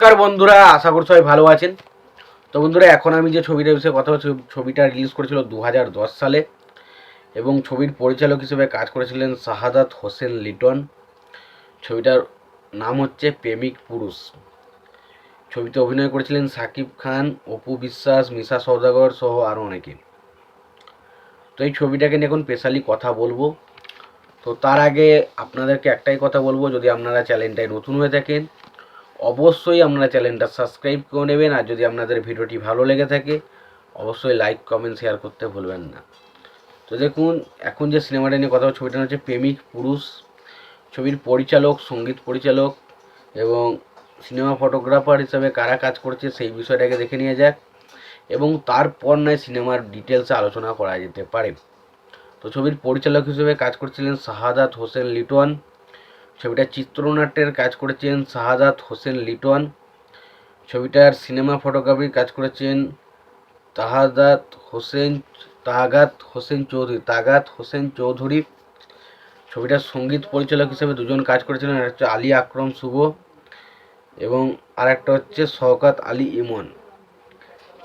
নমস্কার বন্ধুরা, আশা করি সবাই ভালো আছেন। তো বন্ধুরা, এখন আমি যে ছবিটার বিষয়ে কথা বলছি, ছবিটা রিলিজ করেছিল 2010 সালে এবং ছবির পরিচালক হিসেবে কাজ করেছিলেন শাহাদাত হোসেন লিটন। ছবিটার নাম হচ্ছে প্রেমিক পুরুষ। ছবিতে অভিনয় করেছিলেন সাকিব খান, অপু বিশ্বাস, মিশা সওদাগর সহ আরও অনেকে। তো এই ছবিটাকে নিয়ে এখন স্পেশালি কথা বলবো। তো তার আগে আপনাদেরকে একটাই কথা বলবো, যদি আপনারা চ্যানেলটায় নতুন হয়ে থাকেন অবশ্যই আপনারা চ্যানেলটা সাবস্ক্রাইব করে নেবেন, আর যদি আপনাদের ভিডিওটি ভালো লেগে থাকে অবশ্যই লাইক কমেন্ট শেয়ার করতে ভুলবেন না। তো দেখুন, এখন যে সিনেমাটা নিয়ে কথা ছবিটা হচ্ছে প্রেমিক পুরুষ। ছবির পরিচালক, সঙ্গীত পরিচালক এবং সিনেমা ফটোগ্রাফার হিসাবে কারা কাজ করছে সেই বিষয়টাকে দেখে নিয়ে যাক, এবং তারপর নয় সিনেমার ডিটেলসে আলোচনা করা যেতে পারে। তো ছবির পরিচালক হিসেবে কাজ করছিলেন শাহাদাত হোসেন লিটন। ছবিটার চিত্রনাট্যের কাজ করেছেন শাহাদাত হোসেন লিটন। ছবিটার সিনেমা ফটোগ্রাফির কাজ করেছেন তাগাত হোসেন চৌধুরী। ছবিটার সঙ্গীত পরিচালক হিসেবে দুজন কাজ করেছিলেন, একটা হচ্ছে আলী আকরম শুভ এবং আরেকটা হচ্ছে শওকত আলী ইমন।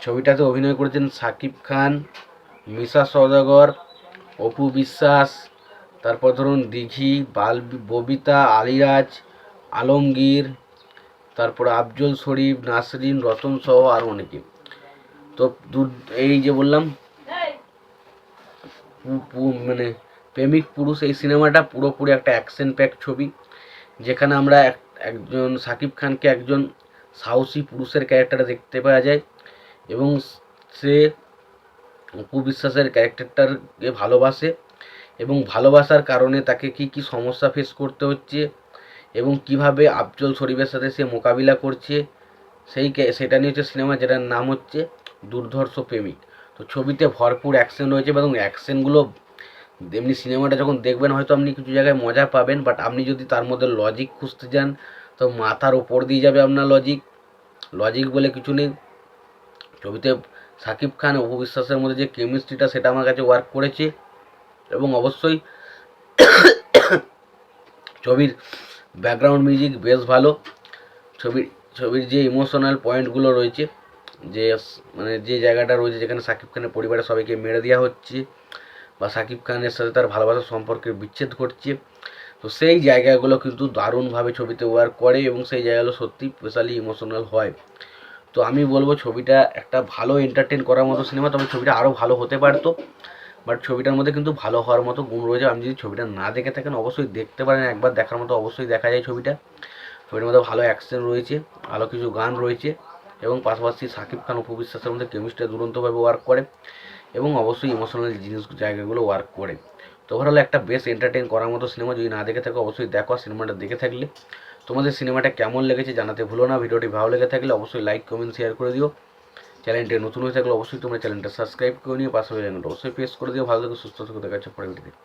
ছবিটাতে অভিনয় করেছেন সাকিব খান, মিশা সওদাগর, অপু বিশ্বাস, তারপর ধরুন দিঘি, ববিতা, আলিরাজ, আলমগীর, তারপর আফজল শরীফ, নাসরিন, রতন সহ আরও অনেকে। তো এই যে বললাম মানে প্রেমিক পুরুষ, এই সিনেমাটা পুরোপুরি একটা অ্যাকশন প্যাক ছবি, যেখানে আমরা একজন সাকিব খানকে একজন সাহসী পুরুষের ক্যারেক্টারে দেখতে পাওয়া যায় এবং সে অপু বিশ্বাসের ক্যারেক্টারটাকে ভালোবাসে এবং ভালোবাসার কারণে তাকে কি কি সমস্যা ফেস করতে হচ্ছে এবং কিভাবে আফজল শরীফের সাথে সে মোকাবিলা করছে সেটা নিয়ে হচ্ছে সিনেমা, যেটার নাম হচ্ছে দুর্ধর্ষ প্রেমিক। তো ছবিতে ভরপুর অ্যাকশন রয়েছে এবং অ্যাকশনগুলো এমনি সিনেমাটা যখন দেখবেন হয়তো আপনি কিছু জায়গায় মজা পাবেন, বাট আপনি যদি তার মধ্যে লজিক খুঁজতে যান তো মাথার ওপর দিয়ে যাবে আপনার লজিক বলে কিছু নেই। ছবিতে সাকিব খান ও অপু বিশ্বাসের মধ্যে যে কেমিস্ট্রিটা সেটা আমার কাছে ওয়ার্ক করেছে এবং অবশ্যই ছবির ব্যাকগ্রাউন্ড মিউজিক বেশ ভালো। ছবির যে ইমোশনাল পয়েন্টগুলো রয়েছে, যে জায়গাটা রয়েছে যেখানে সাকিব খানের পরিবারের সবাইকে মেরে দেওয়া হচ্ছে বা সাকিব খানের সাথে তার ভালোবাসার সম্পর্কে বিচ্ছেদ ঘটছে, তো সেই জায়গাগুলো কিন্তু দারুণভাবে ছবিতে ওয়ার্ক করে এবং সেই জায়গাগুলো সত্যি স্পেশালি ইমোশনাল হয়। তো আমি বলবো ছবিটা একটা ভালো এন্টারটেন করার মতো সিনেমা, তবে ছবিটা আরও ভালো হতে পারতো, বাট ছবিটার মধ্যে কিন্তু ভালো হওয়ার মতো গুণ রয়েছে। আপনি যদি ছবিটা না দেখে থাকেন অবশ্যই দেখতে পারেন, একবার দেখার মতো অবশ্যই দেখা যায় ছবিটার মধ্যে ভালো অ্যাকশন রয়েছে, ভালো কিছু গান রয়েছে এবং পাশাপাশি সাকিব খান অপু বিশ্বাসের মধ্যে কেমিস্ট্রি দুরন্তভাবে ওয়ার্ক করে এবং অবশ্যই ইমোশনাল জায়গাগুলো ওয়ার্ক করে। তো ওভারঅল একটা বেশ এন্টারটেইন করার মতো সিনেমা, যদি না দেখে থাকো অবশ্যই দেখো। সিনেমাটা দেখে থাকলে তোমাদের সিনেমাটা কেমন লেগেছে জানাতে ভুলো না। ভিডিওটি ভালো লেগে থাকলে অবশ্যই লাইক কমেন্ট শেয়ার করে দিও। চ্যানেলটি নতুন হয়ে থাকলে অবশ্যই তোমরা চ্যানেলটা সাবস্ক্রাইব করে নিও, পাশে বেল আইকনটা অবশ্যই প্রেস করে দিও। ভালো থেকো, সুস্থ থেকো, দেখা হচ্ছে পরের ভিডিওতে।